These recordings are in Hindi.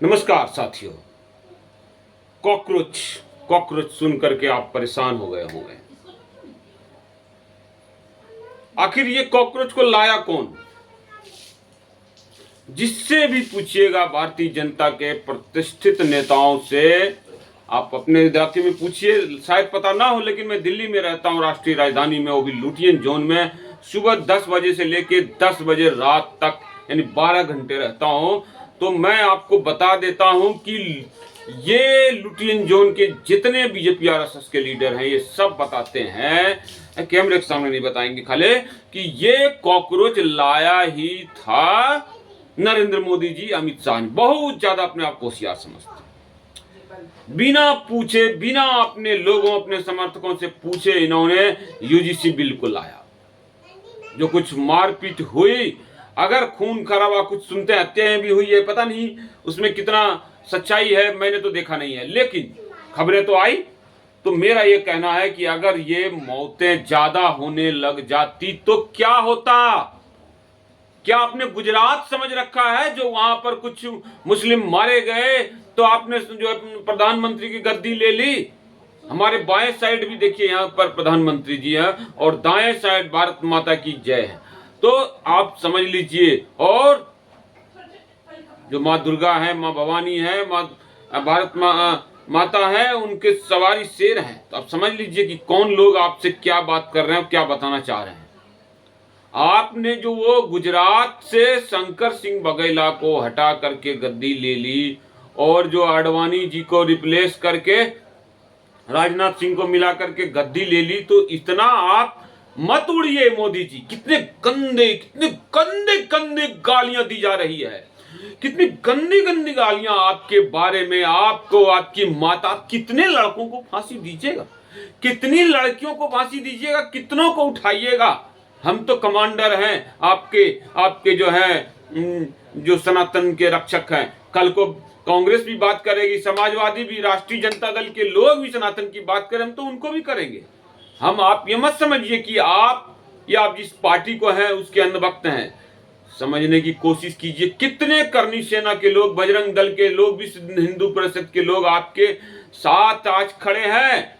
नमस्कार साथियों। कॉकरोच कॉकरोच सुन करके आप परेशान हो गए होंगे। आखिर ये कॉकरोच को लाया कौन? जिससे भी पूछिएगा भारतीय जनता के प्रतिष्ठित नेताओं से, आप अपने इलाके में पूछिए, शायद पता ना हो, लेकिन मैं दिल्ली में रहता हूँ, राष्ट्रीय राजधानी में, वो भी लुटियन जोन में। सुबह 10 बजे से लेके 10 बजे रात तक, यानी 12 घंटे रहता हूँ। तो मैं आपको बता देता हूं कि ये लुटियन जोन के जितने बीजेपी आरएसएस के लीडर हैं, ये सब बताते हैं, कैमरे के सामने नहीं बताएंगे खाली, कि ये कॉकरोच लाया ही था नरेंद्र मोदी जी, अमित शाह ने। बहुत ज्यादा अपने आप को होशियार समझते, बिना पूछे, बिना अपने लोगों, अपने समर्थकों से पूछे इन्होंने यूजीसी बिल को लाया। जो कुछ मारपीट हुई, अगर खून खराबा कुछ सुनते हैं, हत्याएं भी हुई है, पता नहीं उसमें कितना सच्चाई है, मैंने तो देखा नहीं है, लेकिन खबरें तो आई। तो मेरा ये कहना है कि अगर ये मौतें ज्यादा होने लग जाती तो क्या होता? क्या आपने गुजरात समझ रखा है, जो वहां पर कुछ मुस्लिम मारे गए तो आपने जो प्रधानमंत्री की गद्दी ले ली? हमारे बाएं साइड भी देखिए, यहाँ पर प्रधानमंत्री जी हैं और दाएं साइड भारत माता की जय है। तो आप समझ लीजिए, और जो माँ दुर्गा है, माँ भवानी है, माँ भारत माता है, उनके सवारी शेर हैं। तो आप समझ लीजिए कि कौन लोग आपसे क्या बात कर रहे हैं, क्या बताना चाह रहे हैं। आपने जो वो गुजरात से शंकर सिंह बघेला को हटा करके गद्दी ले ली, और जो आडवाणी जी को रिप्लेस करके राजनाथ सिंह को मिला करके गद्दी ले ली, तो इतना आप मत उड़िए मोदी जी। कितने गंदे गंदे गालियां दी जा रही है, कितनी गंदी गंदी गालियां आपके बारे में, आपको, आपकी माता। कितने लड़कों को फांसी दीजिएगा, कितनी लड़कियों को फांसी दीजिएगा, कितनों को उठाइएगा? हम तो कमांडर हैं, आपके जो है, जो सनातन के रक्षक हैं। कल को कांग्रेस भी बात करेगी, समाजवादी भी, राष्ट्रीय जनता दल के लोग भी सनातन की बात करें, हम तो उनको भी करेंगे। हम, आप ये मत समझिए कि आप या आप जिस पार्टी को हैं उसके अंधभक्त हैं। समझने की कोशिश कीजिए, कितने करनी सेना के लोग, बजरंग दल के लोग भी, हिंदू परिषद के लोग आपके साथ आज खड़े हैं।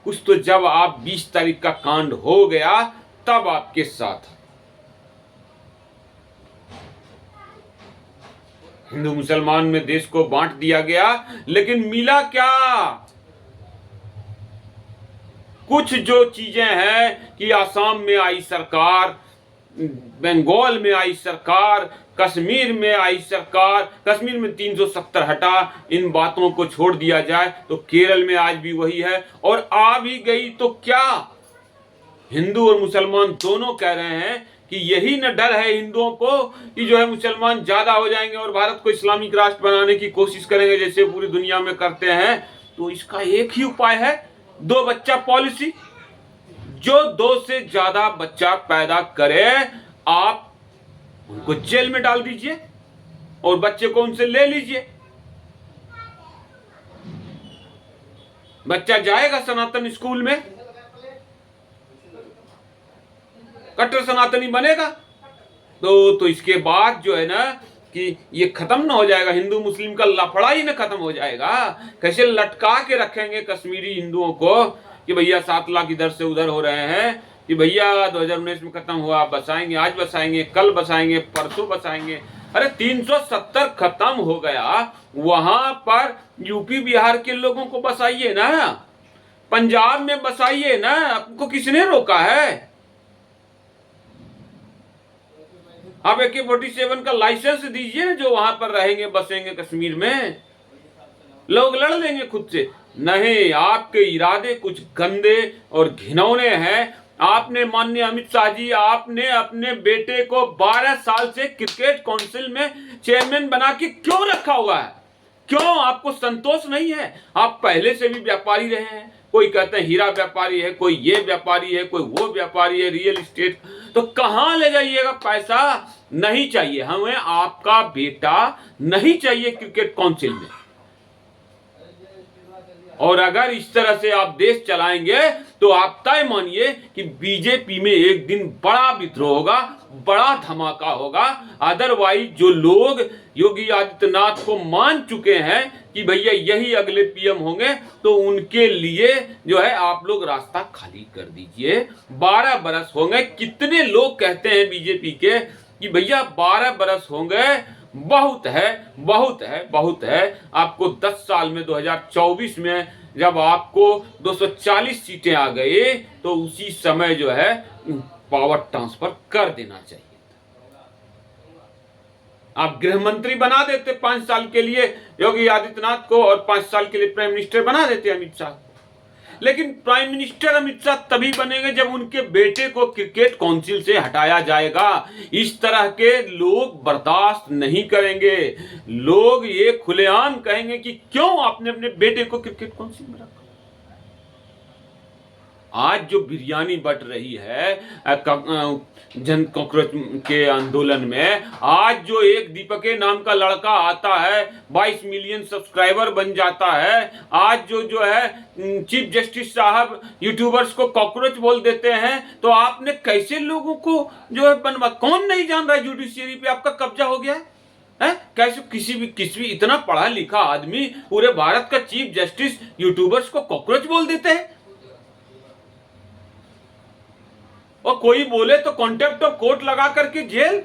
कुछ तो जब आप 20 तारीख का कांड हो गया तब आपके साथ। हिंदू मुसलमान में देश को बांट दिया गया, लेकिन मिला क्या? कुछ जो चीजें हैं कि आसाम में आई सरकार, बंगाल में आई सरकार, कश्मीर में आई सरकार, कश्मीर में 370 हटा, इन बातों को छोड़ दिया जाए तो केरल में आज भी वही है। और आ भी गई तो क्या? हिंदू और मुसलमान दोनों कह रहे हैं कि यही न डर है हिंदुओं को कि जो है मुसलमान ज्यादा हो जाएंगे और भारत को इस्लामिक राष्ट्र बनाने की कोशिश करेंगे, जैसे पूरी दुनिया में करते हैं। तो इसका एक ही उपाय है, 2 बच्चा पॉलिसी। जो 2 से ज्यादा बच्चा पैदा करे, आप उनको जेल में डाल दीजिए और बच्चे को उनसे ले लीजिए। बच्चा जाएगा सनातन स्कूल में, कट्टर सनातनी बनेगा। तो इसके बाद जो है ना कि ये खत्म ना हो जाएगा, हिंदू मुस्लिम का लफड़ा ही ना खत्म हो जाएगा। कैसे लटका के रखेंगे कश्मीरी हिंदुओं को कि भैया 7 लाख इधर से उधर हो रहे हैं, कि भैया 2019 में खत्म हुआ, बसाएंगे, आज बसाएंगे, कल बसाएंगे, परसों बसाएंगे। अरे 370 खत्म हो गया, वहां पर यूपी बिहार के लोगों को बसाइए ना, पंजाब में बसाइए ना, आपको किसने रोका है? आप AK-47 का लाइसेंस दीजिए ना, जो वहां पर रहेंगे, बसेंगे कश्मीर में, लोग लड़ लेंगे खुद से। नहीं, आपके इरादे कुछ गंदे और घिनौने हैं। आपने, माननीय अमित शाह जी, आपने अपने बेटे को 12 साल से क्रिकेट काउंसिल में चेयरमैन बना के क्यों रखा हुआ है? क्यों? आपको संतोष नहीं है? आप पहले से भी व्यापारी रहे हैं। कोई कहते हैं हीरा व्यापारी है, कोई ये व्यापारी है, कोई वो व्यापारी है, रियल एस्टेट। तो कहां ले जाइएगा पैसा? नहीं चाहिए हमें आपका बेटा, नहीं चाहिए क्रिकेट काउंसिल में। और अगर इस तरह से आप देश चलाएंगे तो आप तय मानिए कि बीजेपी में एक दिन बड़ा विद्रोह होगा, बड़ा धमाका होगा। अदरवाइज जो लोग योगी आदित्यनाथ को मान चुके हैं कि भैया यही अगले पीएम होंगे, तो उनके लिए जो है आप लोग रास्ता खाली कर दीजिए। 12 बरस होंगे, कितने लोग कहते हैं बीजेपी के कि भैया 12 बरस होंगे, बहुत है, बहुत है, बहुत है। आपको 10 साल में 2024 में जब आपको 240 सीटें आ गई तो उसी समय जो है पावर ट्रांसफर कर देना चाहिए। आप गृह मंत्री बना देते 5 साल के लिए योगी आदित्यनाथ को, और 5 साल के लिए प्राइम मिनिस्टर बना देते अमित शाह। लेकिन प्राइम मिनिस्टर अमित शाह तभी बनेंगे जब उनके बेटे को क्रिकेट काउंसिल से हटाया जाएगा। इस तरह के लोग बर्दाश्त नहीं करेंगे। लोग ये खुलेआम कहेंगे कि क्यों आपने अपने बेटे को क्रिकेट काउंसिल में रखा। आज जो बिरयानी बट रही है जन कॉकरोच के आंदोलन में, आज जो एक दीपक नाम का लड़का आता है 22 मिलियन सब्सक्राइबर बन जाता है, आज जो है चीफ जस्टिस साहब यूट्यूबर्स को कॉकरोच बोल देते हैं, तो आपने कैसे लोगों को जो है बनवा, कौन नहीं जान रहा है जुडिशियरी पे आपका कब्जा हो गया है? कैसे किसी भी इतना पढ़ा लिखा आदमी पूरे भारत का चीफ जस्टिस यूट्यूबर्स को कॉकरोच बोल देते हैं, और कोई बोले तो कॉन्टेम्प्ट ऑफ कोर्ट लगा करके जेल।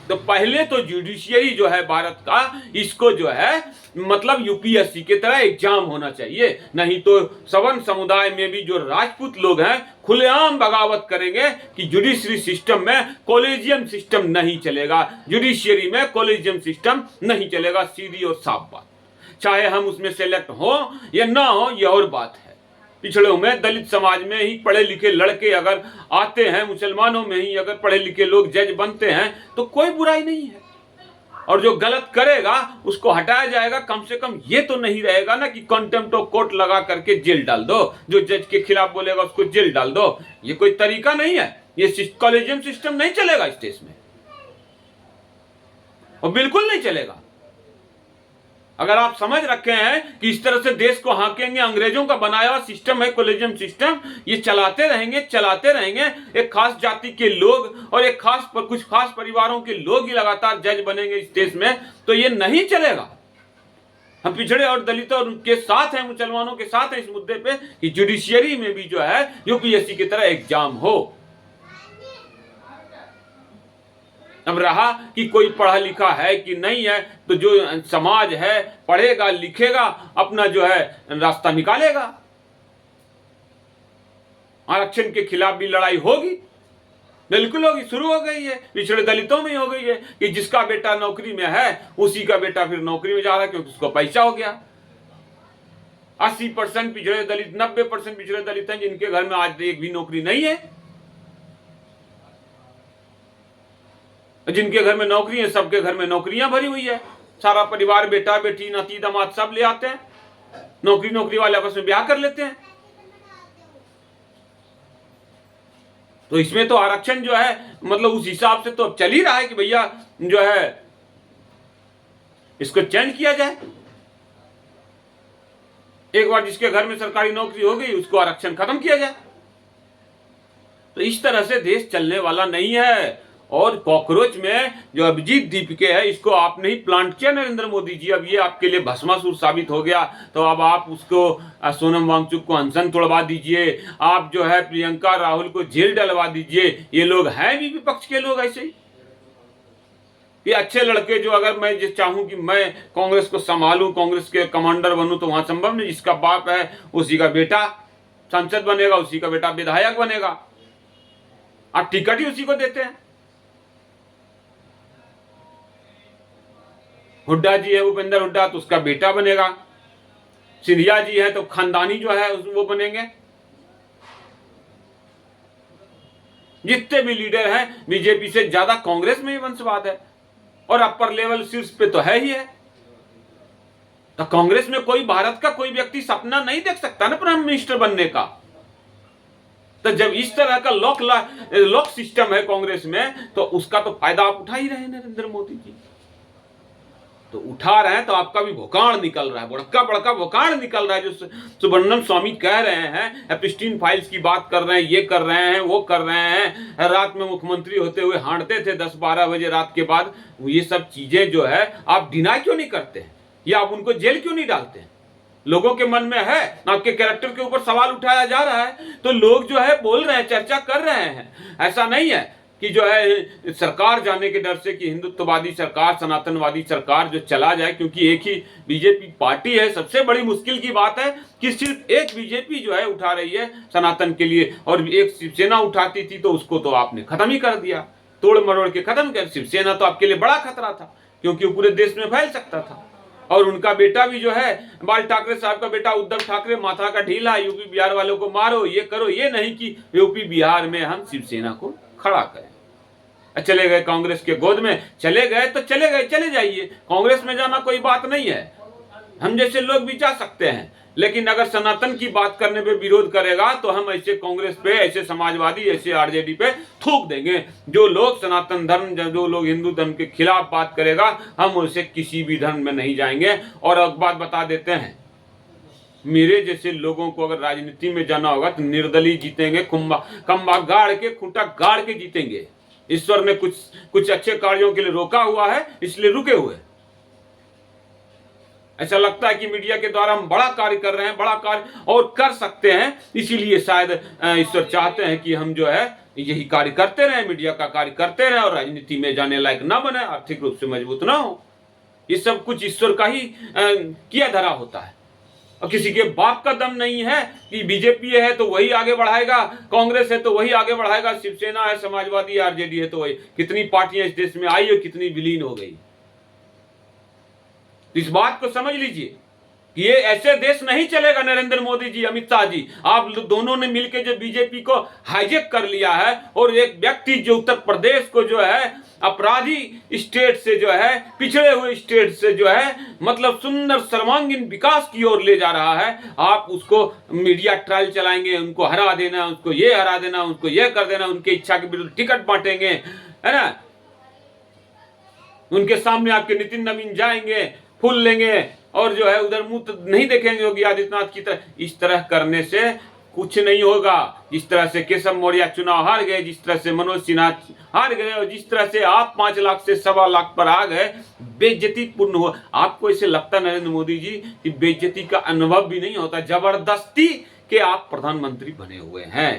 तो पहले तो जुडिशियरी जो है भारत का, इसको जो है मतलब यूपीएससी की तरह एग्जाम होना चाहिए। नहीं तो सवर्ण समुदाय में भी जो राजपूत लोग हैं खुलेआम बगावत करेंगे कि जुडिशरी सिस्टम में कॉलेजियम सिस्टम नहीं चलेगा, जुडिशियरी में कॉलेजियम सिस्टम नहीं चलेगा। सीधी और साफ बात, चाहे हम उसमें सेलेक्ट हो या ना हो ये और बात है। पिछड़ों में, दलित समाज में ही पढ़े लिखे लड़के अगर आते हैं, मुसलमानों में ही अगर पढ़े लिखे लोग जज बनते हैं तो कोई बुराई नहीं है। और जो गलत करेगा उसको हटाया जाएगा। कम से कम ये तो नहीं रहेगा ना कि कॉन्टेम्प्ट ऑफ कोर्ट लगा करके जेल डाल दो, जो जज के खिलाफ बोलेगा उसको जेल डाल दो। ये कोई तरीका नहीं है, ये कॉलेजियम सिस्टम नहीं चलेगा इस देश में, और बिल्कुल नहीं चलेगा। अगर आप समझ रखे हैं कि इस तरह से देश को हाकेंगे, अंग्रेजों का बनाया हुआ सिस्टम है कॉलेजियम सिस्टम, ये चलाते रहेंगे। एक खास जाति के लोग और कुछ खास परिवारों के लोग ही लगातार जज बनेंगे इस देश में, तो ये नहीं चलेगा। हम पिछड़े और दलितों और उनके साथ हैं, मुसलमानों के साथ हैं इस मुद्दे पे कि जुडिशियरी में भी जो है यूपीएससी की तरह एग्जाम हो। अब रहा कि कोई पढ़ा लिखा है कि नहीं है, तो जो समाज है पढ़ेगा लिखेगा, अपना जो है रास्ता निकालेगा। आरक्षण के खिलाफ भी लड़ाई होगी, बिल्कुल होगी, शुरू हो गई है। पिछड़े दलितों में हो गई है कि जिसका बेटा नौकरी में है उसी का बेटा फिर नौकरी में जा रहा है, क्योंकि उसको पैसा हो गया। 80% पिछड़े दलित, 90% पिछड़े दलित हैं जिनके घर में आज एक भी नौकरी नहीं है। जिनके घर में नौकरी है सबके घर में नौकरियां भरी हुई है, सारा परिवार, बेटा बेटी नाती दामाद सब ले आते हैं, नौकरी वाले आपस में ब्याह कर लेते हैं। तो इसमें तो आरक्षण जो है मतलब उस हिसाब से तो अब चल ही रहा है कि भैया जो है इसको चेंज किया जाए। एक बार जिसके घर में सरकारी नौकरी हो गई उसको आरक्षण खत्म किया जाए। तो इस तरह से देश चलने वाला नहीं है। और कॉकरोच में जो अभिजीत दीपके है, इसको आपने ही प्लांट किया नरेंद्र मोदी जी। अब ये आपके लिए भस्मासुर साबित हो गया, तो अब आप उसको सोनम वांगचुक को अनशन तोड़वा दीजिए, आप जो है प्रियंका राहुल को जेल डलवा दीजिए। ये लोग हैं भी विपक्ष के लोग ऐसे ही, ये अच्छे लड़के जो अगर मैं चाहूं कि मैं कांग्रेस को संभालूं, कांग्रेस के कमांडर बनूं, तो वहां संभव नहीं। जिसका बाप है उसी का बेटा सांसद बनेगा, उसी का बेटा विधायक बनेगा, आप टिकट ही उसी को देते हैं। हुड्डा जी है भूपेंद्र हुड्डा, तो उसका बेटा बनेगा। सिंधिया जी है तो खानदानी जो है वो बनेंगे। जितने भी लीडर हैं बीजेपी से ज्यादा कांग्रेस में ही वंशवाद है, और अपर लेवल शीर्ष पे तो है ही है। तो कांग्रेस में कोई भारत का कोई व्यक्ति सपना नहीं देख सकता ना प्राइम मिनिस्टर बनने का। तो जब इस तरह का लॉक सिस्टम है कांग्रेस में, तो उसका तो फायदा आप उठा ही रहे नरेंद्र मोदी जी। तो उठा रहे हैं तो आपका भी भोकाण निकल रहा है, बड़का बड़का भोकाण निकल रहा है। जो सुब्रमण्यम स्वामी कह रहे हैं एप्स्टीन फाइल्स की बात कर रहे हैं, ये कर रहे हैं, वो कर रहे हैं, रात में मुख्यमंत्री होते हुए हांडते थे 10-12 बजे रात के बाद, ये सब चीजें जो है आप डिनाई क्यों नहीं करते हैं, या आप उनको जेल क्यों नहीं डालते हैं? लोगों के मन में है, आपके कैरेक्टर के ऊपर सवाल उठाया जा रहा है तो लोग जो है बोल रहे हैं, चर्चा कर रहे हैं। ऐसा नहीं है कि जो है सरकार जाने के डर से कि हिंदुत्ववादी सरकार, सनातनवादी सरकार जो चला जाए, क्योंकि एक ही बीजेपी पार्टी है। सबसे बड़ी मुश्किल की बात है कि सिर्फ एक बीजेपी जो है उठा रही है सनातन के लिए, और एक शिवसेना उठाती थी तो उसको तो आपने खत्म ही कर दिया, तोड़ मरोड़ के खत्म कर। शिवसेना तो आपके लिए बड़ा खतरा था क्योंकि वो पूरे देश में फैल सकता था। और उनका बेटा भी जो है, बाल ठाकरे साहब का बेटा उद्धव ठाकरे, माथा का ढीला, यूपी बिहार वालों को मारो, ये करो, ये नहीं कि यूपी बिहार में हम शिवसेना को खड़ा करें। चले गए कांग्रेस के गोद में, चले गए तो चले गए, चले जाइए, कांग्रेस में जाना कोई बात नहीं है, हम जैसे लोग भी जा सकते हैं। लेकिन अगर सनातन की बात करने पे विरोध करेगा तो हम ऐसे कांग्रेस पे, ऐसे समाजवादी, ऐसे आरजेडी पे थूक देंगे। जो लोग सनातन धर्म, जो लोग हिंदू धर्म के खिलाफ बात करेगा, हम उसे किसी भी धर्म में नहीं जाएंगे। और एक बात बता देते हैं, मेरे जैसे लोगों को अगर राजनीति में जाना होगा तो निर्दलीय जीतेंगे, खंबा गाड़ के, खूंटा गाड़ के जीतेंगे। ईश्वर ने कुछ अच्छे कार्यों के लिए रोका हुआ है, इसलिए रुके हुए। ऐसा लगता है कि मीडिया के द्वारा हम बड़ा कार्य कर रहे हैं, बड़ा कार्य और कर सकते हैं, इसीलिए शायद ईश्वर चाहते हैं कि हम जो है यही कार्य करते रहें, मीडिया का कार्य करते रहें और राजनीति में जाने लायक ना बने, आर्थिक रूप से मजबूत ना हो। ये सब कुछ ईश्वर का ही किया धरा होता है। और किसी के बाप का दम नहीं है कि बीजेपी है तो वही आगे बढ़ाएगा, कांग्रेस है तो वही आगे बढ़ाएगा, शिवसेना है, समाजवादी, आरजेडी है तो वही। कितनी पार्टियां इस देश में आई और कितनी विलीन हो गई। इस बात को समझ लीजिए कि ये ऐसे देश नहीं चलेगा। नरेंद्र मोदी जी, अमित शाह जी, आप दोनों ने मिलकर जो बीजेपी को हाईजेक कर लिया है, और एक व्यक्ति जो उत्तर प्रदेश को जो है अपराधी स्टेट से जो है, पिछड़े हुए स्टेट से जो है, मतलब सुंदर सर्वांगीण विकास की ओर ले जा रहा है, आप उसको मीडिया ट्रायल चलाएंगे, उनको हरा देना, उसको ये हरा देना, उसको ये कर देना, उनके इच्छा के विरुद्ध टिकट बांटेंगे, है ना। उनके सामने आपके नितिन नवीन जाएंगे, फूल लेंगे और जो है उधर मुंह तो नहीं देखेंगे योगी आदित्यनाथ की तरह। इस तरह करने से कुछ नहीं होगा। जिस तरह से केशव मौर्य चुनाव हार गए, जिस तरह से मनोज सिन्हा हार गए, और जिस तरह से आप 5 लाख से 1.25 लाख पर आ गए, बेइज्जती पूर्ण हो। आपको ऐसे लगता नरेंद्र मोदी जी कि बेइज्जती का अनुभव भी नहीं होता, जबरदस्ती के आप प्रधानमंत्री बने हुए हैं।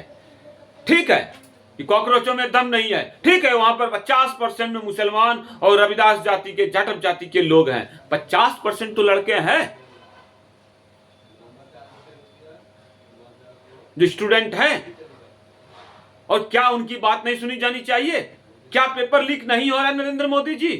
ठीक है कि कॉकरोचों में दम नहीं है, ठीक है, वहां पर 50% में मुसलमान और रविदास जाति के, जाटव जाति के लोग हैं, 50% तो लड़के हैं जो स्टूडेंट हैं। और क्या उनकी बात नहीं सुनी जानी चाहिए? क्या पेपर लीक नहीं हो रहा है नरेंद्र मोदी जी?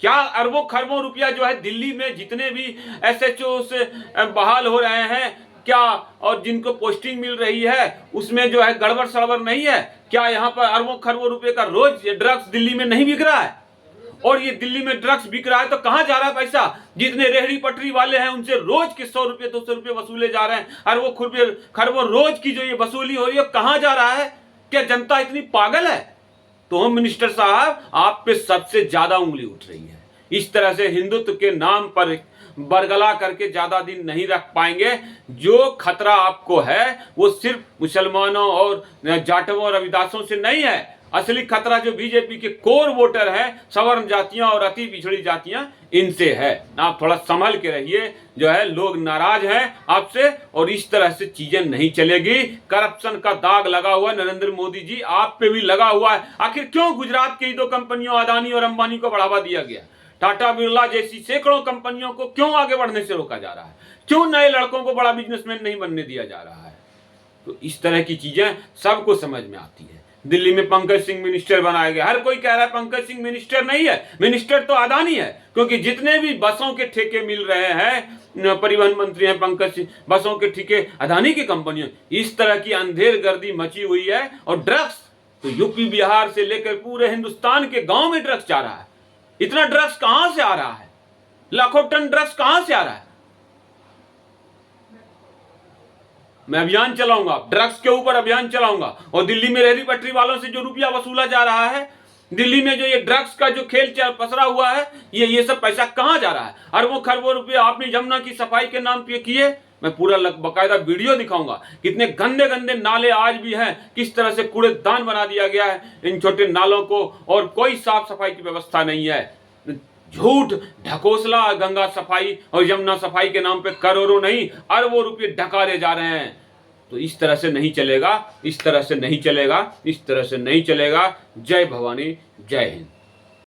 क्या अरबों खरबों रुपया जो है दिल्ली में जितने भी एसएचओ से बहाल हो रहे हैं, क्या और जिनको पोस्टिंग मिल रही है उसमें जो है गड़बड़ सड़बड़ नहीं है? क्या यहाँ पर अरबों खरबों रुपए का रोज ड्रग्स दिल्ली में नहीं बिक रहा है? और ये दिल्ली में ड्रग्स बिक रहा है तो कहां जा रहा है पैसा? जितने रेहड़ी पटरी वाले हैं उनसे रोज के 100 रुपए 200 रुपए वसूले जा रहे हैं, अरबों खरबों रोज की जो ये वसूली हो रही है कहां जा रहा है? क्या जनता इतनी पागल है? तो होम मिनिस्टर साहब, आप पे सबसे ज्यादा उंगली उठ रही है। इस तरह से हिंदुत्व के नाम पर बरगला करके ज्यादा दिन नहीं रख पाएंगे। जो खतरा आपको है वो सिर्फ मुसलमानों और जाटवों और रविदासों से नहीं है। असली खतरा जो बीजेपी के कोर वोटर हैं, सवर्ण जातियां और अति पिछड़ी जातियां, इनसे है। आप थोड़ा संभल के रहिए, जो है लोग नाराज हैं आपसे, और इस तरह से चीजें नहीं चलेगी। करप्शन का दाग लगा हुआ है नरेंद्र मोदी जी, आप पे भी लगा हुआ है। आखिर क्यों गुजरात की 2 कंपनियों अदानी और अंबानी को बढ़ावा दिया गया? टाटा बिरला जैसी सैकड़ों कंपनियों को क्यों आगे बढ़ने से रोका जा रहा है? क्यों नए लड़कों को बड़ा बिजनेसमैन नहीं बनने दिया जा रहा है? तो इस तरह की चीजें सबको समझ में आती है। दिल्ली में पंकज सिंह मिनिस्टर बनाया गया, हर कोई कह रहा है पंकज सिंह मिनिस्टर नहीं है, मिनिस्टर तो अदानी है, क्योंकि जितने भी बसों के ठेके मिल रहे हैं, परिवहन मंत्री हैं पंकज सिंह, बसों के ठेके अदानी की कंपनियों। इस तरह की अंधेर गर्दी मची हुई है। और ड्रग्स तो यूपी बिहार से लेकर पूरे हिंदुस्तान के गांव में ड्रग्स जा रहा है। इतना ड्रग्स कहां से आ रहा है? लाखों टन ड्रग्स कहां से आ रहा है? मैं अभियान चलाऊंगा, ड्रग्स के ऊपर अभियान चलाऊंगा, और दिल्ली में रेहड़ी पटरी वालों से जो रुपया वसूला जा रहा है, दिल्ली में जो ये ड्रग्स का जो खेल पसरा हुआ है, ये सब पैसा कहां जा रहा है? अरबों खरबों रुपए आपने यमुना की सफाई के नाम पे किए। मैं पूरा बकायदा वीडियो दिखाऊंगा, कितने गंदे गंदे नाले आज भी हैं, किस तरह से कूड़ेदान बना दिया गया है इन छोटे नालों को, और कोई साफ सफाई की व्यवस्था नहीं है। झूठ ढकोसला गंगा सफाई और यमुना सफाई के नाम पे करोड़ों नहीं अरबों रुपए ढकारे जा रहे हैं। तो इस तरह से नहीं चलेगा, इस तरह से नहीं चलेगा, इस तरह से नहीं चलेगा। जय भवानी, जय हिंद।